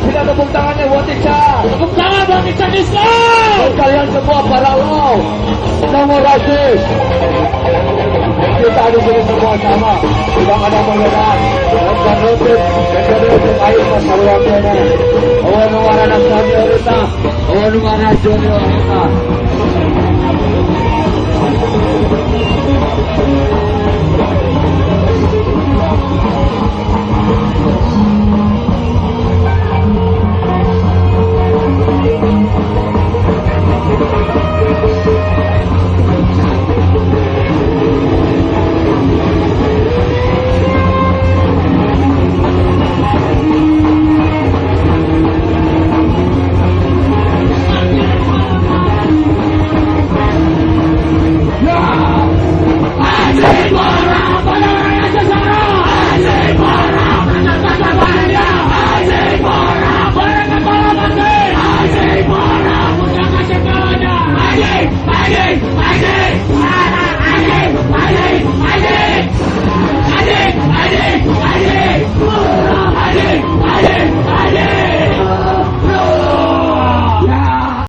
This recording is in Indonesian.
Kita tepuk tangannya buat Ica. Tepuk tangan buat Ican Islam. Dan kalian semua para lo nomor rasis. Kita di sini semua sama, tidak ada perbedaan. Dan rutin, dan rutin air masalah wakilnya. Awan nuara nak sambil kita, awan nuara jodoh kita.